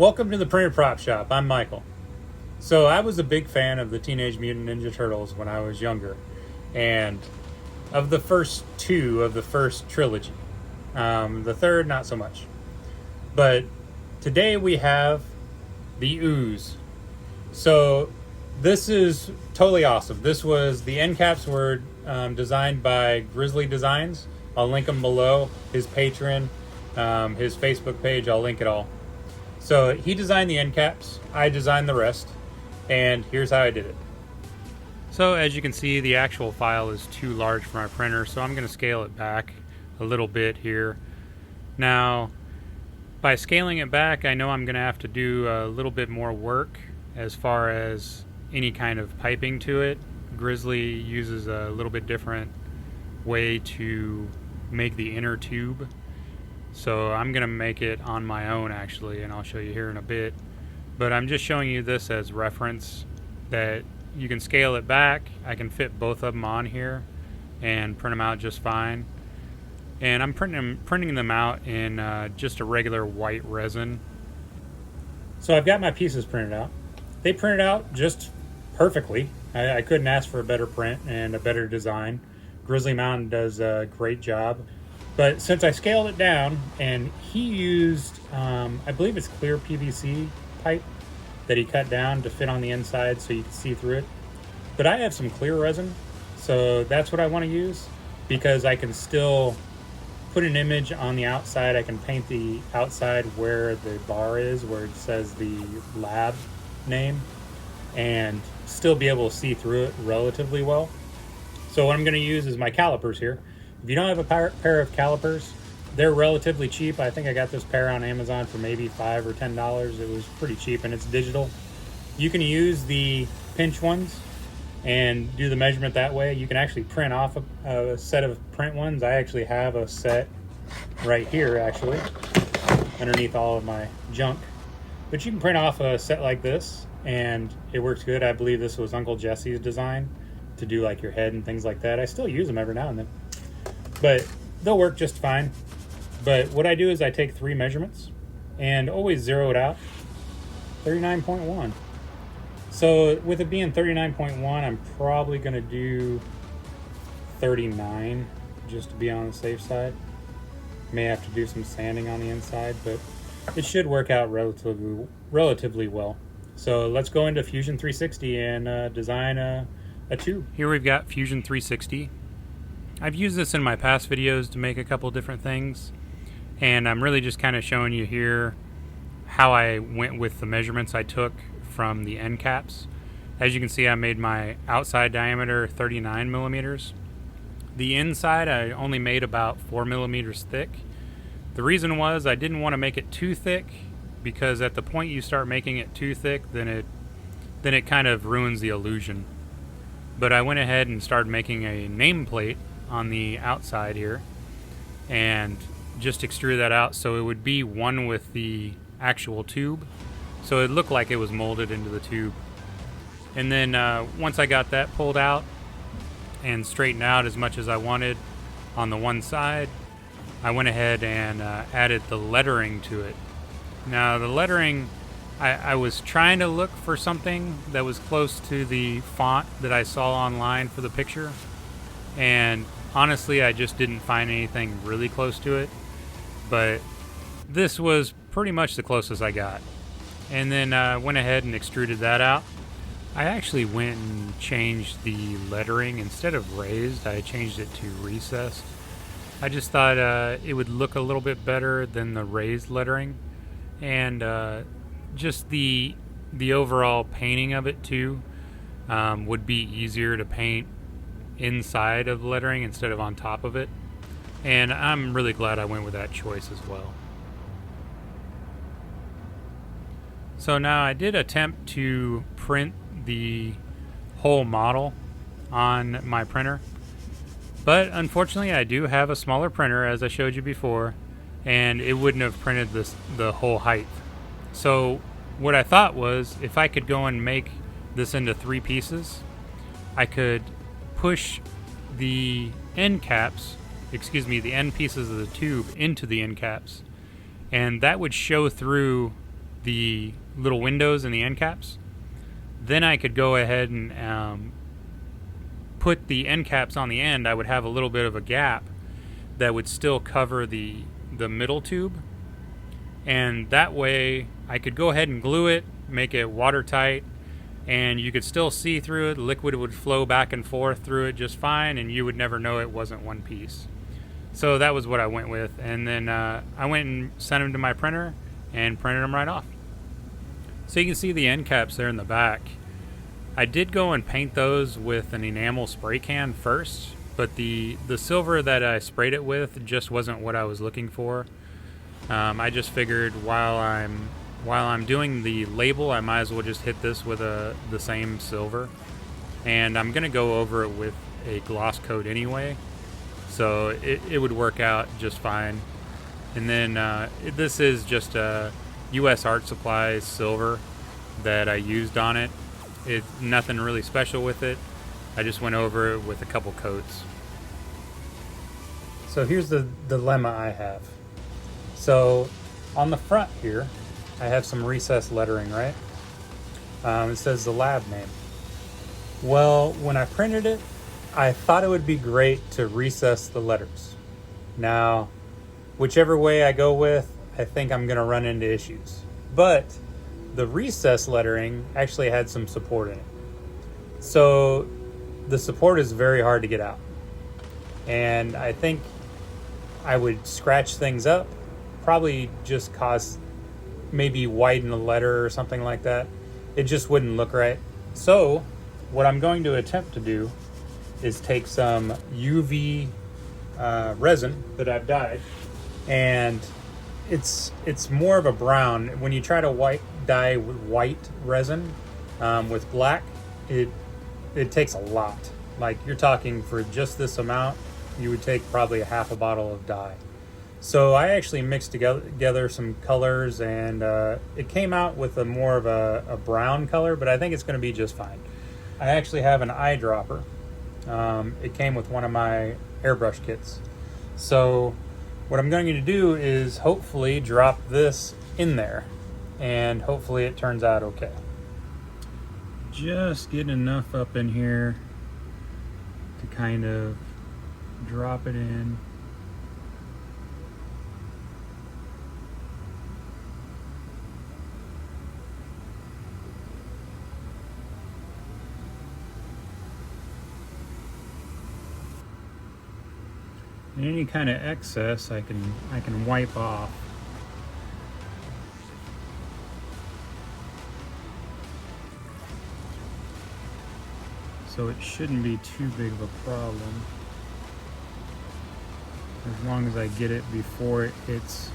Welcome to the Printer Prop Shop. I'm Michael. So I was a big fan of the Teenage Mutant Ninja Turtles when I was younger, and of the first two of the first trilogy. The third, not so much. But today we have the OOZE. So this is totally awesome. The end caps were designed by Grizzly Designs. I'll link them below. His Patreon, his Facebook page, I'll link it all. So he designed the end caps, I designed the rest, and here's how I did it. So as you can see, the actual file is too large for my printer, so I'm going to scale it back a little bit here. Now, by scaling it back, I know I'm going to have to do a little bit more work as far as any kind of piping to it. Grizzly uses a little bit different way to make the inner tube. So I'm going to make it on my own actually, and I'll show you here in a bit. But I'm just showing you this as reference that you can scale it back. I can fit both of them on here and print them out just fine. And I'm printing them out in just a regular white resin. So I've got my pieces printed out. They printed out just perfectly. I couldn't ask for a better print and a better design. Grizzly Mountain does a great job. But since I scaled it down, and he used, I believe it's clear PVC pipe that he cut down to fit on the inside so you can see through it. But I have some clear resin, so that's what I want to use because I can still put an image on the outside. I can paint the outside where the bar is, where it says the lab name, and still be able to see through it relatively well. So what I'm going to use is my calipers here. If you don't have a pair of calipers, they're relatively cheap. I think I got this pair on Amazon for maybe $5 or $10. It was pretty cheap, and it's digital. You can use the pinch ones and do the measurement that way. You can actually print off a set of print ones. I actually have a set right here, actually, underneath all of my junk. But you can print off a set like this, and it works good. I believe this was Uncle Jesse's design to do like your head and things like that. I still use them every now and then. But they'll work just fine. But what I do is I take 3 measurements and always zero it out. 39.1. So with it being 39.1, I'm probably going to do 39 just to be on the safe side. May have to do some sanding on the inside, but it should work out relatively well. So let's go into Fusion 360 and design a tube. Here we've got Fusion 360. I've used this in my past videos to make a couple different things, and I'm really just kind of showing you here how I went with the measurements I took from the end caps. As you can see, I made my outside diameter 39 millimeters. The inside I only made about 4 millimeters thick. The reason was I didn't want to make it too thick, because at the point you start making it too thick, then it kind of ruins the illusion. But I went ahead and started making a nameplate on the outside here and just extrude that out so it would be one with the actual tube, so it looked like it was molded into the tube. And then once I got that pulled out and straightened out as much as I wanted on the one side, I went ahead and added the lettering to it. Now the lettering, I was trying to look for something that was close to the font that I saw online for the picture, and honestly I just didn't find anything really close to it, but this was pretty much the closest I got. And then went ahead and extruded that out. I actually went and changed the lettering. Instead of raised, I changed it to recessed. I just thought it would look a little bit better than the raised lettering, and just the overall painting of it too would be easier to paint inside of the lettering instead of on top of it, and I'm really glad I went with that choice as well. So now I did attempt to print the whole model on my printer, but unfortunately I do have a smaller printer, as I showed you before, and it wouldn't have printed the whole height. So what I thought was, if I could go and make this into 3 pieces, I could push the end caps, the end pieces of the tube into the end caps, and that would show through the little windows and the end caps, then I could go ahead and put the end caps on the end. I would have a little bit of a gap that would still cover the middle tube, and that way I could go ahead and glue it, make it watertight, and you could still see through it. The liquid would flow back and forth through it just fine, and you would never know it wasn't one piece. So that was what I went with, and then I went and sent them to my printer and printed them right off. So you can see the end caps there in the back. I did go and paint those with an enamel spray can first, but the silver that I sprayed it with just wasn't what I was looking for. I just figured while I'm doing the label, I might as well just hit this with the same silver, and I'm gonna go over it with a gloss coat anyway, so it would work out just fine. And then this is just a US Art Supplies silver that I used on it. It's nothing really special with it. I just went over it with a couple coats. So here's the dilemma I have. So on the front here, I have some recessed lettering, right? It says the lab name. Well, when I printed it, I thought it would be great to recess the letters. Now, whichever way I go with, I think I'm gonna run into issues. But the recessed lettering actually had some support in it. So the support is very hard to get out. And I think I would scratch things up, probably just cause maybe widen the letter or something like that. It just wouldn't look right. So what I'm going to attempt to do is take some UV resin that I've dyed, and it's more of a brown. When you try to dye with white resin with black, it takes a lot. Like, you're talking for just this amount, you would take probably a half a bottle of dye. So I actually mixed together some colors, and it came out with a more of a brown color, but I think it's going to be just fine. I actually have an eyedropper. It came with one of my airbrush kits. So what I'm going to do is hopefully drop this in there, and hopefully it turns out okay. Just get enough up in here to kind of drop it in. And any kind of excess I can wipe off. So it shouldn't be too big of a problem, as long as I get it before it hits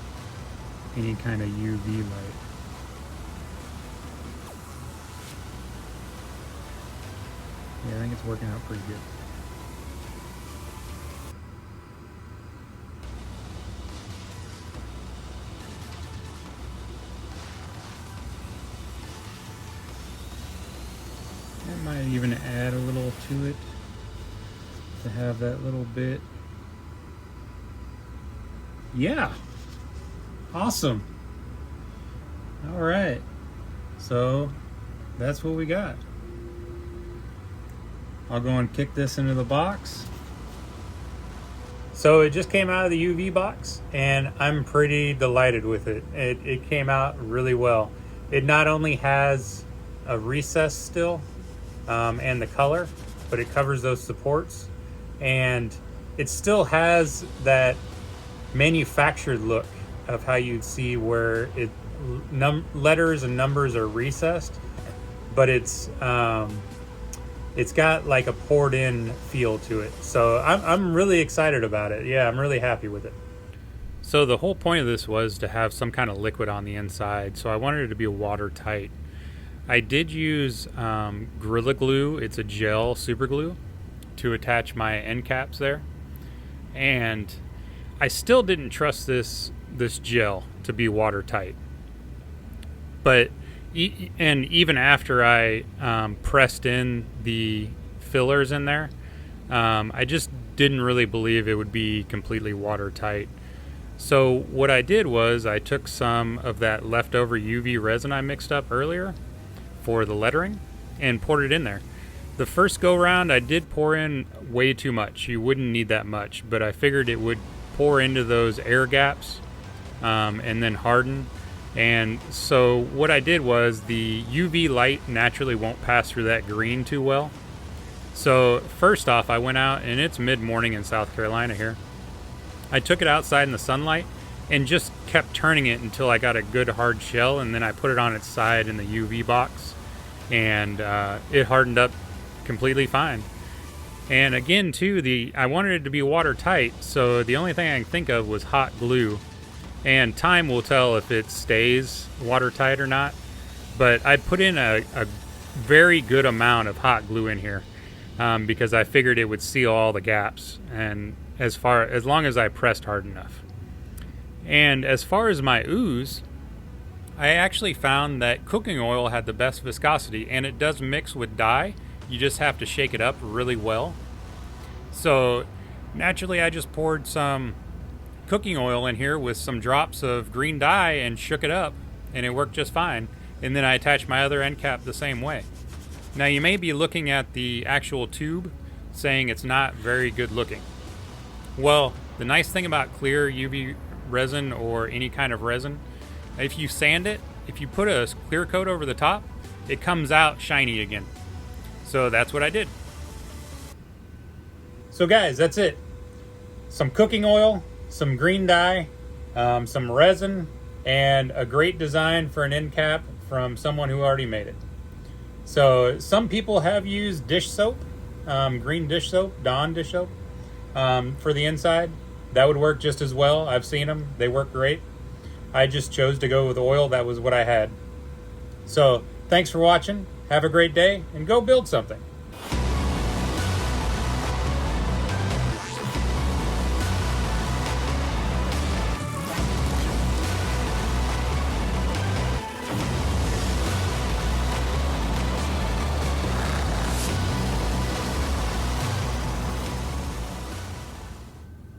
any kind of UV light. Yeah, I think it's working out pretty good. I might even add a little to it to have that little bit. Yeah, awesome. All right, so that's what we got. I'll go and kick this into the box. So it just came out of the UV box, and I'm pretty delighted with it. It came out really well. It not only has a recess still, and the color, but it covers those supports, and it still has that manufactured look of how you'd see where letters and numbers are recessed, but it's got like a poured in feel to it. So I'm really excited about it. Yeah, I'm really happy with it. So the whole point of this was to have some kind of liquid on the inside, so I wanted it to be watertight. I did use Guerilla Glue. It's a gel super glue to attach my end caps there, and I still didn't trust this gel to be watertight. But even after I pressed in the fillers in there, I just didn't really believe it would be completely watertight. So what I did was I took some of that leftover UV resin I mixed up earlier for the lettering and poured it in there. The first go round I did pour in way too much. You wouldn't need that much, but I figured it would pour into those air gaps and then harden. And so what I did was the UV light naturally won't pass through that green too well. So first off, I went out, and it's mid-morning in South Carolina here. I took it outside in the sunlight and just kept turning it until I got a good hard shell, and then I put it on its side in the UV box, and it hardened up completely fine. And again too, I wanted it to be watertight, so the only thing I can think of was hot glue. And time will tell if it stays watertight or not. But I put in a very good amount of hot glue in here because I figured it would seal all the gaps, and as long as I pressed hard enough. And as far as my ooze, I actually found that cooking oil had the best viscosity, and it does mix with dye. You just have to shake it up really well. So naturally I just poured some cooking oil in here with some drops of green dye and shook it up, and it worked just fine. And then I attached my other end cap the same way. Now you may be looking at the actual tube saying it's not very good looking. Well, the nice thing about clear UV resin or any kind of resin, if you sand it, if you put a clear coat over the top, it comes out shiny again. So that's what I did. So guys, that's it. Some cooking oil, some green dye, some resin, and a great design for an end cap from someone who already made it. So some people have used dish soap, green dish soap, Dawn dish soap, for the inside. That would work just as well. I've seen them. They work great. I just chose to go with oil. That was what I had. So thanks for watching. Have a great day, and go build something.